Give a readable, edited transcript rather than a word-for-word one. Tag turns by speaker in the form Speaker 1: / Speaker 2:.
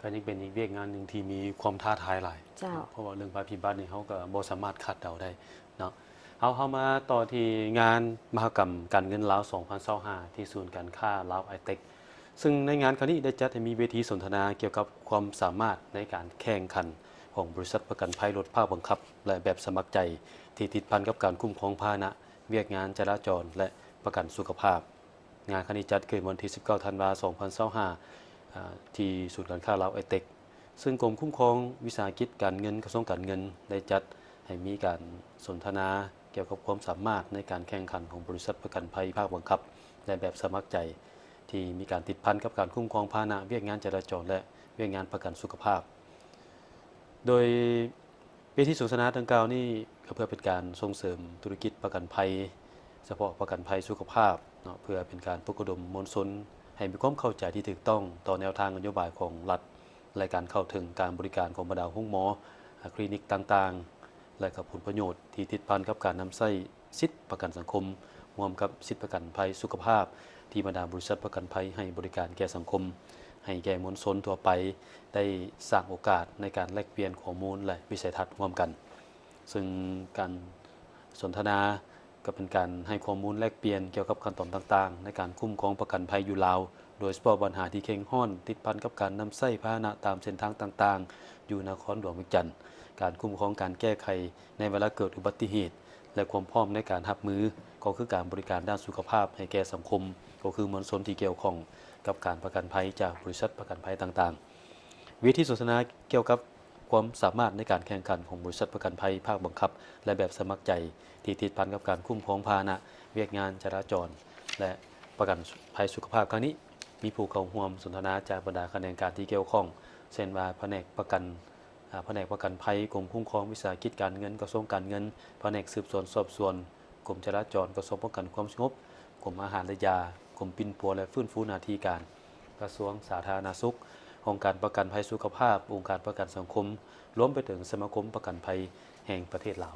Speaker 1: ก็ยังเป็นอีกเวียกงานหนึ่งที่มีความท้าทายหลาย
Speaker 2: เจ้า
Speaker 1: เพราะว่าเรื่องภัยพิบัตินี่เขาก็บ่สามารถคาดเดาได้เนาะเอามาต่อที่งานมหกรรมการเงินลาว2025ที่ศูนย์การค้าลาวไอเทคซึ่งในงานครั้งนี้ได้จัดให้มีเวทีสนทนาเกี่ยวกับความสามารถในการแข่งขันของบริษัทประกันภัยรถภาคบังคับและแบบสมัครใจที่ติดพันกับการคุ้มครองพาหนะเวียกงานจราจรและประกันสุขภาพงานครั้งนี้จัดขึ้นวันที่19ธันวาคม2025ที่ศูนย์การค้าลาวไอเทคซึ่งกรมคุ้มครองวิสาหกิจการเงินกระทรวงการเงินได้จัดให้มีการสนทนาเกี่ยวกับความสามารถในการแข่งขันของบริษัทประกันภัยภาคบังคับและแบบสมัครใจที่มีการติดพันกับการคุ้มครองพาหนะเวียกงานจราจรและเวียกงานประกันสุขภาพโดยเวทีสนทนาดังกล่าวนี้ก็เพื่อเป็นการส่งเสริมธุรกิจประกันภัยเฉพาะประกันภัยสุขภาพเนาะเพื่อเป็นการปลุกระดมมวลชนให้มีความเข้าใจที่ถูกต้องต่อแนวทางนโยบายของรัฐและการเข้าถึงการบริการของบรรดาห้องหมอคลินิกต่างๆและกับผลประโยชน์ที่ติดพันกับการนำใช้สิทธิประกันสังคมรวมกับสิทธิประกันภัยสุขภาพที่บรรดาบริษัทประกันภัยให้บริการแก่สังคมให้แก่มวลชนทั่วไปได้สร้างโอกาสในการแลกเปลี่ยนข้อมูลและวิสัยทัศน์ร่วมกันซึ่งการสนทนาก็เป็นการให้ข้อมูลแลกเปลี่ยนเกี่ยวกับขั้นตอนต่างๆในการคุ้มครองประกันภัยอยู่ลาวโดยเฉพาะปัญหาที่เข่งข้อนติดพันกับการนำใช้พาหนะตามเส้นทางต่างๆอยู่นครหลวงเวียงจันทร์การคุ้มครองการแก้ไขในเวลาเกิดอุบัติเหตุและความพร้อมในการรับมือก็คือการบริการด้านสุขภาพให้แก่สังคมก็คือมวลชนที่เกี่ยวข้องกับการประกันภัยจากบริษัทประกันภัยต่างๆวิธีสนทนาเกี่ยวกับความสามารถในการแข่งขันของบริษัทประกันภัยภาคบังคับและแบบสมัครใจที่ติดพันกับการคุ้มครองพาหนะเวียกงานจราจรและประกันภัยสุขภาพครั้งนี้มีผู้เข้าร่วมสนทนาจากบรรดาคณะกรรมการที่เกี่ยวข้องเช่นว่าแผนกประกันภัยกรมคุ้มครองวิสาหกิจการเงินกระทรวงการเงินแผนกสืบสวนสอบสวนกรมจราจรกระทรวงป้องกันความสงบกรมอาหารและยากรมปิ่นปัวและฟื้นฟูนาทีการกระทรวงสาธารณสุของค์การประกันภัยสุขภาพองค์การประกันสังคมรวมไปถึงสมาคมประกันภัยแห่งประเทศลาว